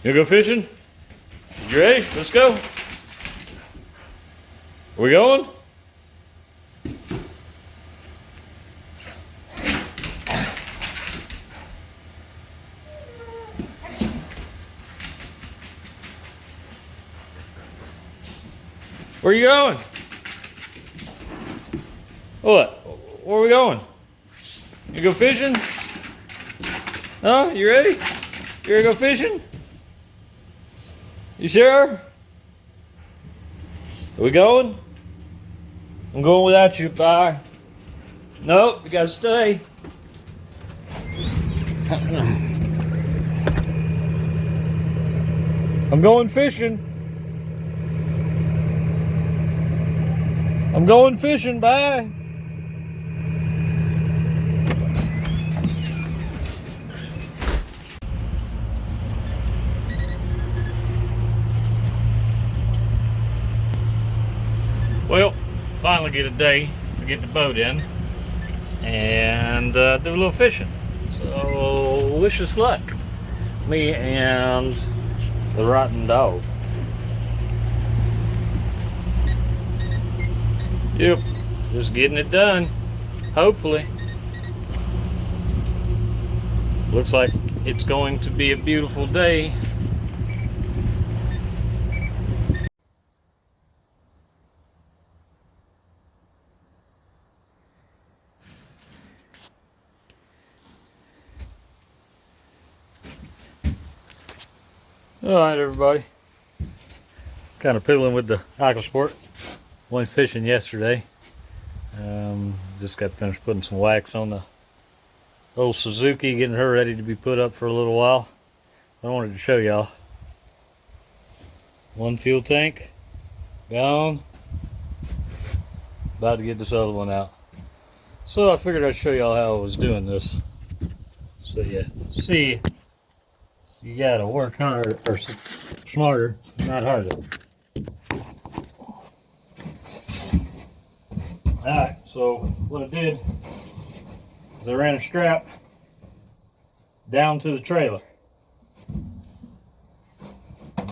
You go fishing? You ready? Let's go. We going? Where you going? What? Where are we going? You go fishing? Huh? You ready? You ready to go fishing? You sure? Are we going? I'm going without you. Bye. Nope, you gotta stay. I'm going fishing. I'm going fishing. Bye. Well, finally get a day to get the boat in and do a little fishing. So wish us luck, me and the rotten dog. Yep, just getting it done, hopefully. Looks like it's going to be a beautiful day. All right, everybody. Kind of piddling with the aquasport. Went fishing yesterday. Just got finished putting some wax on the old Suzuki, getting her ready to be put up for a little while. I wanted to show y'all. One fuel tank gone. About to get this other one out. So I figured I'd show y'all how I was doing this. So yeah, see. You gotta work harder or smarter, not harder. Alright, so what I did is I ran a strap down to the trailer.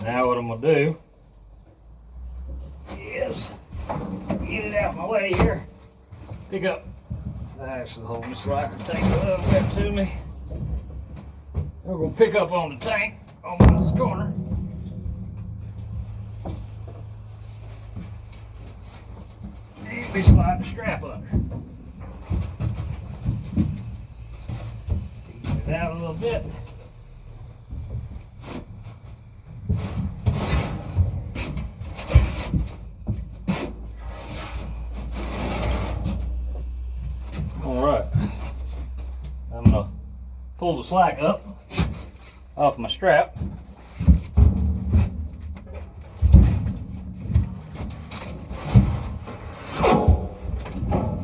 Now what I'm gonna do is get it out of my way here. Pick up. Actually, hold me slide the tank a little bit to me. We're going to pick up on the tank on this corner. And we slide the strap under. Get it out a little bit. Alright. I'm going to pull the slack up off my strap.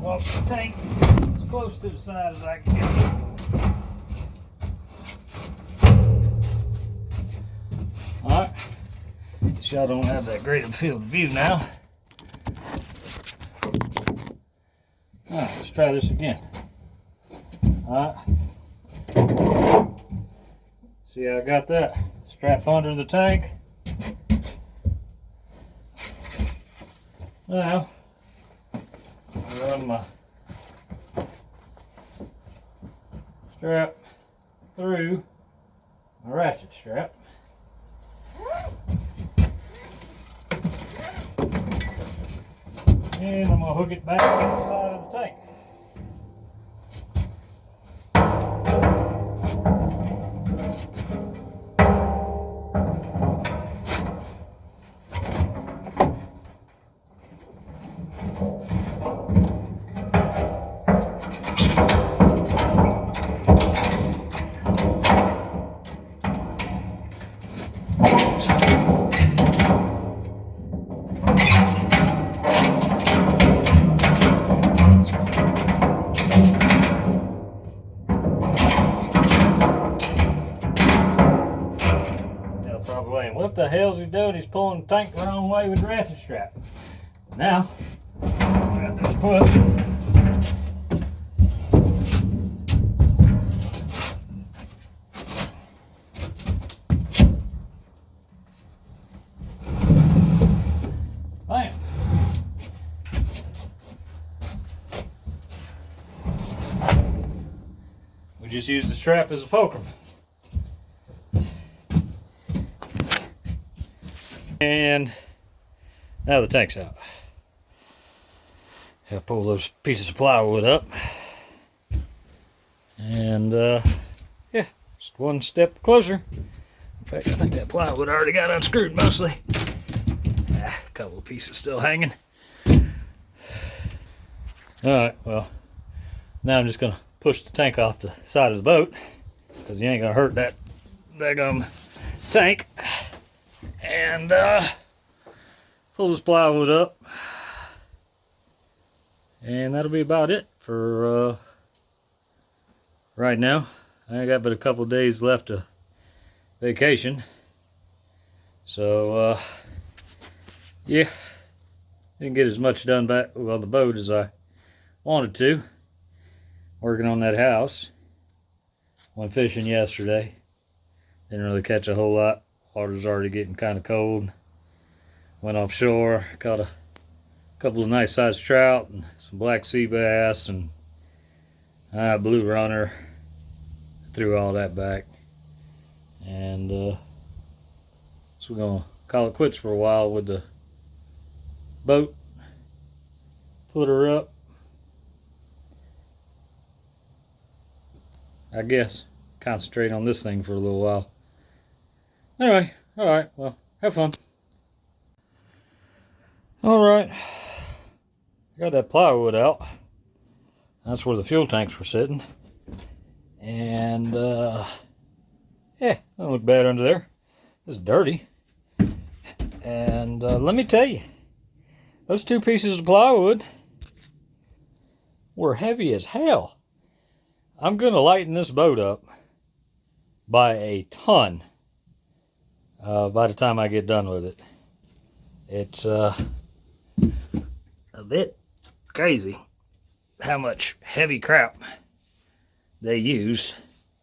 Walk the tank as close to the side as I can get. Alright, y'all don't have that great of field of view now. Alright, let's try this again. Alright. See how I got that strap under the tank? Now, I run my strap through my ratchet strap. And I'm going to hook it back to the side of the tank. What the hell's he doing? He's pulling the tank the wrong way with the ratchet strap. Now, I got this push. just use the strap as a fulcrum. And now the tank's out. I'll pull those pieces of plywood up. And yeah, just one step closer. In fact, I think that plywood already got unscrewed mostly. A couple of pieces still hanging. Alright, well, now I'm just going to push the tank off the side of the boat, because you ain't going to hurt that daggum tank. And pull this plywood up. And that'll be about it for right now. I got but a couple of days left of vacation. So, yeah, didn't get as much done back on the boat as I wanted to. Working on that house. Went fishing yesterday. Didn't really catch a whole lot. Water's already getting kind of cold. Went offshore, caught a couple of nice sized trout and some black sea bass and blue runner. Threw all that back. And so we're gonna call it quits for a while with the boat. Put her up, I guess. Concentrate on this thing for a little while. Anyway, alright, well, have fun. Alright, got that plywood out. That's where the fuel tanks were sitting. And yeah, don't look bad under there. It's dirty. And let me tell you, those two pieces of plywood were heavy as hell. I'm gonna lighten this boat up by a ton by the time I get done with it. It's a bit crazy how much heavy crap they used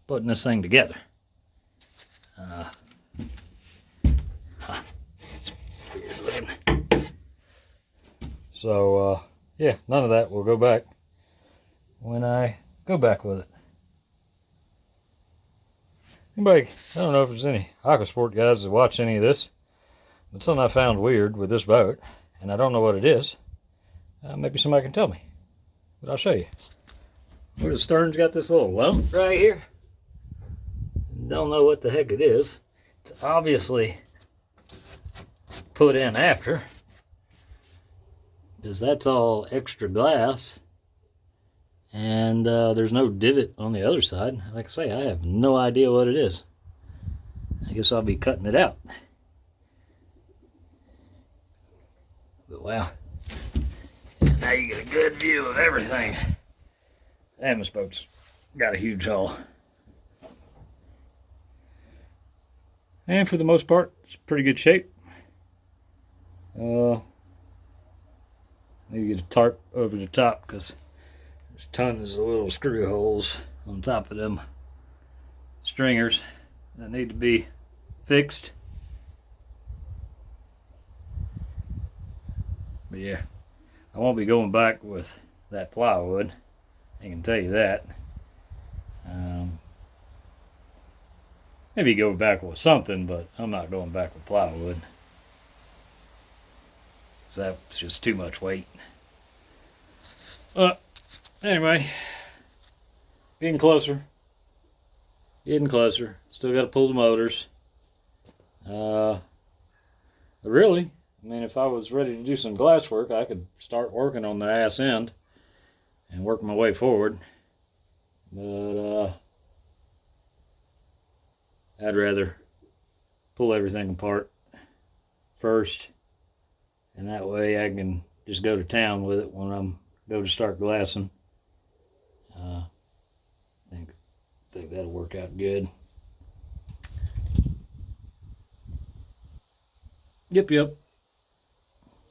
putting this thing together. It's weird looking. So yeah, none of that will go back when I go back with it. Anybody, I don't know if there's any aquasport guys that watch any of this, but something I found weird with this boat, and I don't know what it is. Maybe somebody can tell me, but I'll show you. Where the stern's got this little lump right here. Don't know what the heck it is. It's obviously put in after, because that's all extra glass. And there's no divot on the other side. Like I say, I have no idea what it is. I guess I'll be cutting it out. But wow. Now you get a good view of everything. Damn, this boat's got a huge hull. And for the most part, it's pretty good shape. Maybe get a tarp over the top, because there's tons of little screw holes on top of them stringers that need to be fixed. But yeah, I won't be going back with that plywood. I can tell you that. Maybe go back with something, but I'm not going back with plywood. That's just too much weight. Anyway, getting closer. Getting closer. Still got to pull the motors. But really, I mean, if I was ready to do some glass work, I could start working on the ass end and work my way forward. But I'd rather pull everything apart first, and that way I can just go to town with it when I'm go to start glassing. I think that'll work out good. Yep.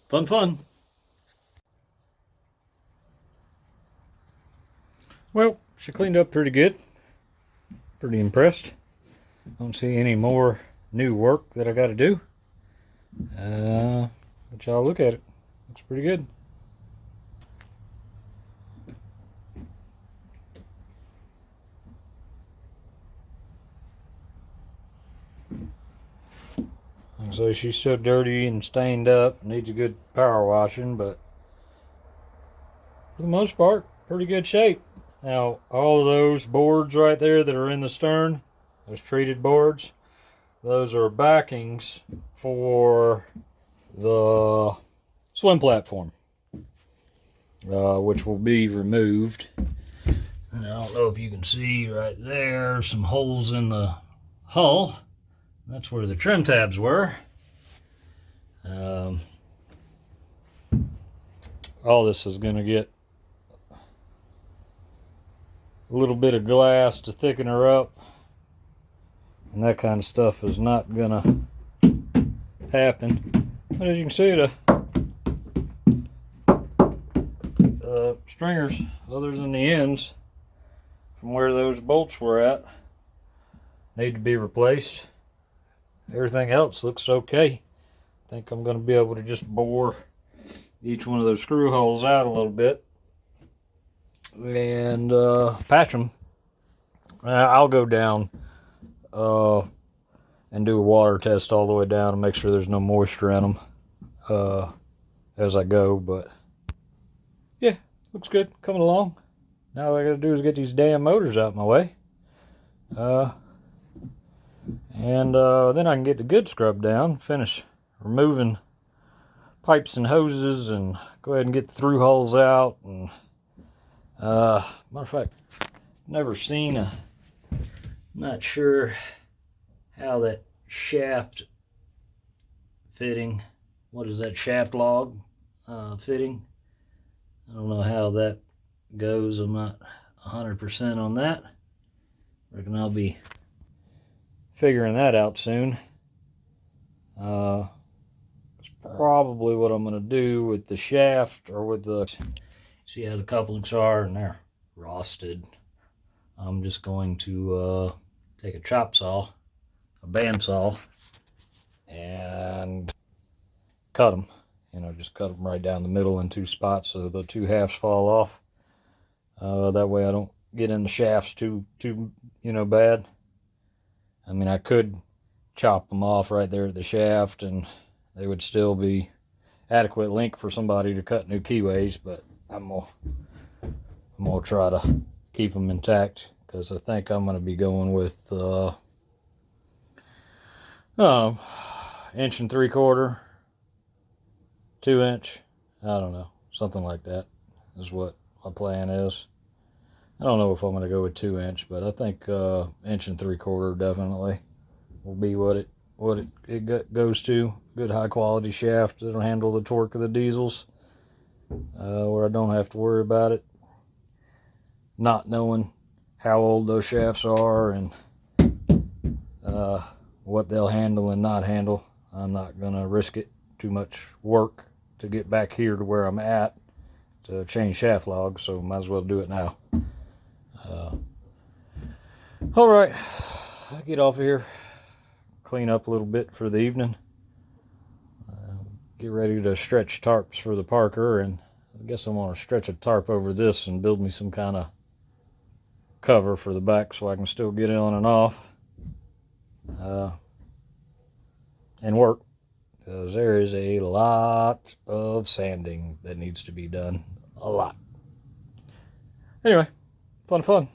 Fun. Well, she cleaned up pretty good. Pretty impressed. Don't see any more new work that I got to do. But y'all look at it. Looks pretty good. So she's so dirty and stained up, needs a good power washing, but for the most part, pretty good shape. Now, all of those boards right there that are in the stern, those treated boards, those are backings for the swim platform, which will be removed. And I don't know if you can see right there, some holes in the hull. That's where the trim tabs were. All this is going to get a little bit of glass to thicken her up, and that kind of stuff is not going to happen. But as you can see, the stringers, other than the ends from where those bolts were at, need to be replaced. Everything else looks okay. I think I'm going to be able to just bore each one of those screw holes out a little bit and patch them. I'll go down and do a water test all the way down and make sure there's no moisture in them as I go. But yeah, looks good, coming along. Now all I gotta do is get these damn motors out of my way, and then I can get the good scrub down, finish removing pipes and hoses, and go ahead and get the through holes out. And matter of fact, never seen a, not sure how that shaft fitting, what is that, shaft log fitting, I don't know how that goes. I'm not 100% on that. Reckon I'll be figuring that out soon. It's probably what I'm going to do with the shaft, or with the, see how the couplings are, and they're rusted. I'm just going to take a chop saw, a bandsaw, and cut them. You know, just cut them right down the middle in two spots so the two halves fall off. That way I don't get in the shafts too bad. I mean, I could chop them off right there at the shaft and they would still be adequate length for somebody to cut new keyways, but I'm gonna try to keep them intact, because I think I'm gonna be going with 1 3/4, 2 inch, I don't know, something like that is what my plan is. I don't know if I'm gonna go with 2 inch, but I think 1 3/4 definitely will be what it goes to. Good high quality shaft that'll handle the torque of the diesels, where I don't have to worry about it. Not knowing how old those shafts are and what they'll handle and not handle, I'm not gonna risk it too much work to get back here to where I'm at to change shaft logs, so might as well do it now. All right, I'll get off of here, clean up a little bit for the evening, get ready to stretch tarps for the Parker, and I guess I'm gonna stretch a tarp over this and build me some kind of cover for the back so I can still get on and off and work, because there is a lot of sanding that needs to be done. A lot. Anyway, fun.